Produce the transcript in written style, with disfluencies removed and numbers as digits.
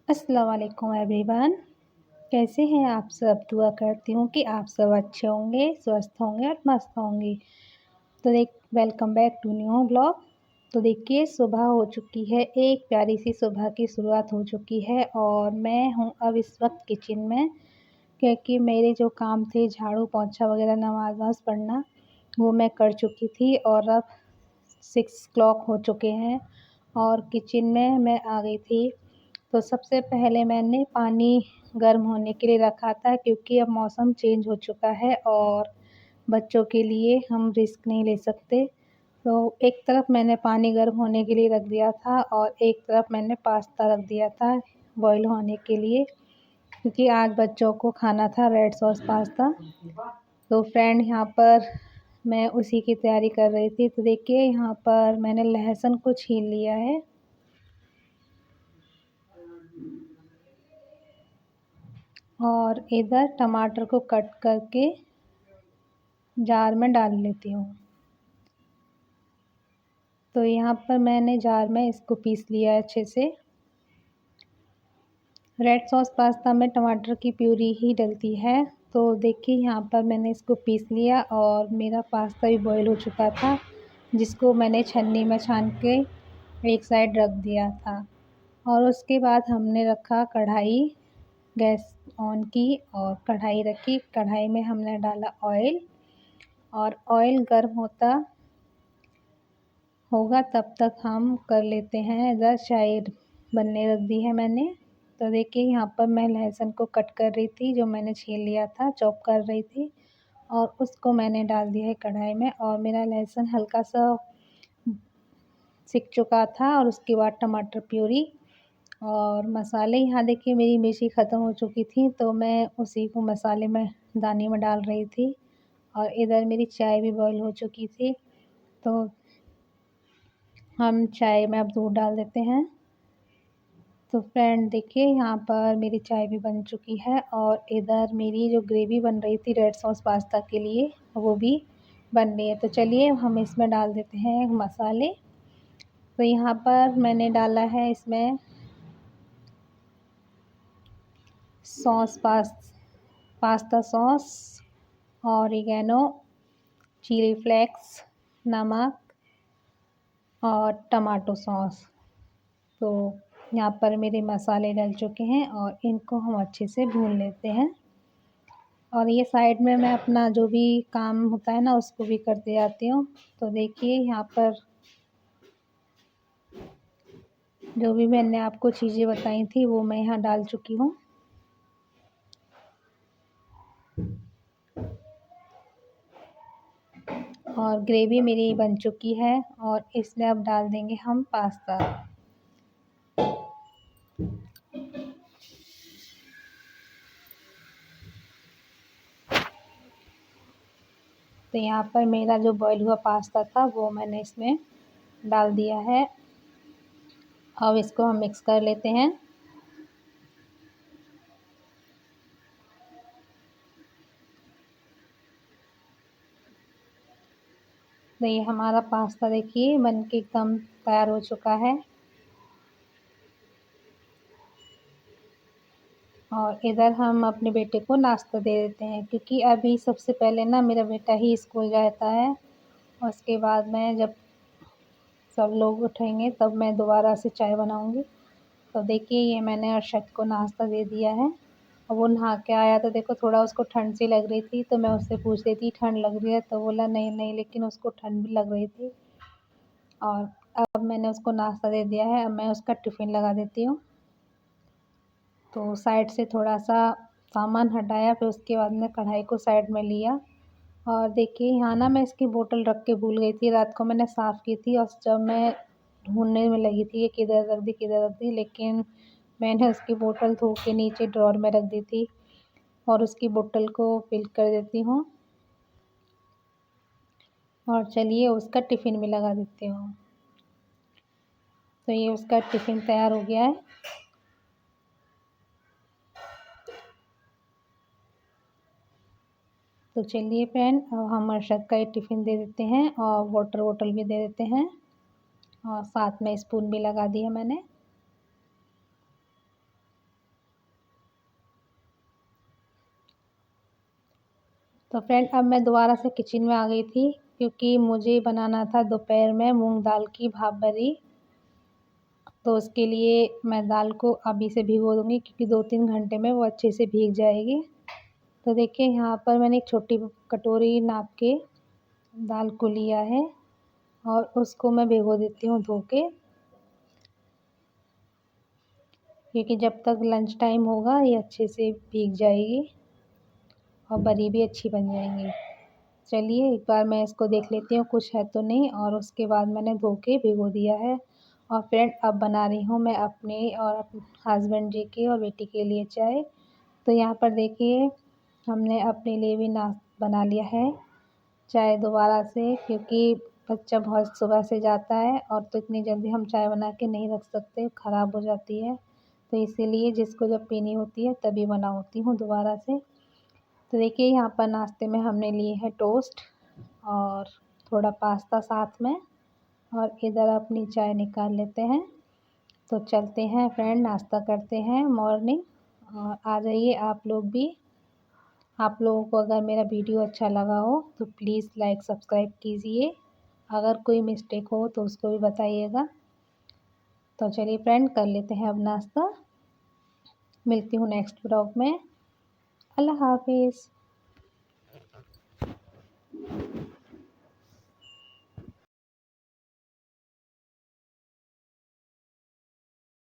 अस्सलाम वालेकुम एवरीवन। कैसे हैं आप सब? दुआ करती हूँ कि आप सब अच्छे होंगे, स्वस्थ होंगे और मस्त होंगे। तो welcome back to new blog. तो देखिए, सुबह हो चुकी है, एक प्यारी सी सुबह की शुरुआत हो चुकी है और मैं हूँ अब इस वक्त किचन में, क्योंकि मेरे जो काम थे झाड़ू पोंछा वगैरह नमाज वमाज पढ़ना वो मैं कर चुकी थी और अब 6 o'clock हो चुके हैं और किचन में मैं आ गई थी। तो सबसे पहले मैंने पानी गर्म होने के लिए रखा था, क्योंकि अब मौसम चेंज हो चुका है और बच्चों के लिए हम रिस्क नहीं ले सकते। तो एक तरफ मैंने पानी गर्म होने के लिए रख दिया था और एक तरफ मैंने पास्ता रख दिया था बॉईल होने के लिए, क्योंकि आज बच्चों को खाना था रेड सॉस पास्ता। तो फ्रेंड, यहाँ पर मैं उसी की तैयारी कर रही थी। तो देखिए, यहाँ पर मैंने लहसुन को छील लिया है और इधर टमाटर को कट करके जार में डाल लेती हूँ। तो यहाँ पर मैंने जार में इसको पीस लिया है अच्छे से। रेड सॉस पास्ता में टमाटर की प्यूरी ही डलती है। तो देखिए, यहाँ पर मैंने इसको पीस लिया और मेरा पास्ता भी बॉईल हो चुका था, जिसको मैंने छन्नी में छान के एक साइड रख दिया था। और उसके बाद हमने रखा कढ़ाई, गैस ऑन की और कढ़ाई रखी। कढ़ाई में हमने डाला ऑयल और ऑयल गर्म होगा तब तक हम कर लेते हैं, इधर चाय बनने रख दी है मैंने। तो देखिए, यहाँ पर मैं लहसुन को कट कर रही थी, जो मैंने छील लिया था, चॉप कर रही थी और उसको मैंने डाल दिया है कढ़ाई में। और मेरा लहसुन हल्का सा सिक चुका था और उसके बाद टमाटर प्यूरी और मसाले। यहाँ देखिए, मेरी मिर्ची ख़त्म हो चुकी थी, तो मैं उसी को मसाले में दानी में डाल रही थी। और इधर मेरी चाय भी बॉईल हो चुकी थी, तो हम चाय में अब दूध डाल देते हैं। तो फ्रेंड देखिए, यहाँ पर मेरी चाय भी बन चुकी है और इधर मेरी जो ग्रेवी बन रही थी रेड सॉस पास्ता के लिए, वो भी बन रही है। तो चलिए, हम इसमें डाल देते हैं मसाले। तो यहाँ पर मैंने डाला है इसमें pasta sauce, oregano, chilli flakes, नमक और टमाटो सॉस। तो यहाँ पर मेरे मसाले डल चुके हैं और इनको हम अच्छे से भून लेते हैं। और ये साइड में मैं अपना जो भी काम होता है ना, उसको भी करते जाती हूँ। तो देखिए, यहाँ पर जो भी मैंने आपको चीज़ें बताई थी वो मैं यहाँ डाल चुकी हूँ। और ग्रेवी मेरी बन चुकी है और इसमें अब डाल देंगे हम पास्ता। तो यहाँ पर मेरा जो बॉईल हुआ पास्ता था वो मैंने इसमें डाल दिया है। अब इसको हम मिक्स कर लेते हैं। तो ये हमारा पास्ता देखिए बन के एकदम तैयार हो चुका है। और इधर हम अपने बेटे को नाश्ता दे देते हैं, क्योंकि अभी सबसे पहले ना मेरा बेटा ही स्कूल जाता है और उसके बाद मैं जब सब लोग उठेंगे तब मैं दोबारा से चाय बनाऊंगी। तो देखिए, ये मैंने अरशद को नाश्ता दे दिया है और वो नहा के आया। तो देखो, थोड़ा उसको ठंड सी लग रही थी, तो मैं उससे पूछ रही थी ठंड लग रही है, तो बोला नहीं नहीं, लेकिन उसको ठंड भी लग रही थी। और अब मैंने उसको नाश्ता दे दिया है, अब मैं उसका टिफ़िन लगा देती हूँ। तो साइड से थोड़ा सा सामान हटाया, फिर उसके बाद में कढ़ाई को साइड में लिया। और देखिए, यहाँ ना मैं इसकी बोतल रख के भूल गई थी, रात को मैंने साफ़ की थी और जब मैं ढूंढने में लगी थी कि किधर रख दी, लेकिन मैंने उसकी बोतल धो के नीचे ड्रॉर में रख दी थी। और उसकी बोतल को फिल कर देती हूँ और चलिए उसका टिफ़िन भी लगा देती हूँ। तो ये उसका टिफ़िन तैयार हो गया है। तो चलिए फ्रेंड, अब हम अरशद का ये टिफ़िन दे देते हैं और वाटर भी दे देते हैं और साथ में स्पून भी लगा दिया मैंने। तो फ्रेंड अब मैं दोबारा से किचन में आ गई थी क्योंकि मुझे बनाना था दोपहर में मूंग दाल की भाप बड़ी। तो उसके लिए मैं दाल को अभी से भिगो दूँगी क्योंकि 2-3 घंटे में वो अच्छे से भीग जाएगी। तो देखिए यहाँ पर मैंने एक छोटी कटोरी नाप के दाल को लिया है और उसको मैं भिगो देती हूँ धो के, क्योंकि जब तक लंच टाइम होगा ये अच्छे से भीग जाएगी और बड़ी भी अच्छी बन जाएंगी। चलिए एक बार मैं इसको देख लेती हूँ कुछ है तो नहीं, और उसके बाद मैंने धो के भिगो दिया है। और फ्रेंड अब बना रही हूँ मैं अपने और हस्बैंड जी के और बेटी के लिए चाय। तो यहाँ पर देखिए हमने अपने लिए भी बना लिया है चाय दोबारा से, क्योंकि बच्चा बहुत सुबह से जाता है और तो इतनी जल्दी हम चाय बना के नहीं रख सकते, ख़राब हो जाती है। तो इसीलिए जिसको जब पीनी होती है तभी बनाती हूँ दोबारा से। तो देखिए यहाँ पर नाश्ते में हमने लिए हैं टोस्ट और थोड़ा पास्ता साथ में, और इधर अपनी चाय निकाल लेते हैं। तो चलते हैं फ्रेंड, नाश्ता करते हैं मॉर्निंग। और आ जाइए आप लोग भी। आप लोगों को अगर मेरा वीडियो अच्छा लगा हो तो प्लीज़ लाइक सब्सक्राइब कीजिए। अगर कोई मिस्टेक हो तो उसको भी बताइएगा। तो चलिए फ्रेंड कर लेते हैं अब नाश्ता। मिलती हूँ नेक्स्ट ब्लॉग में। अल्लाह हाफिज़।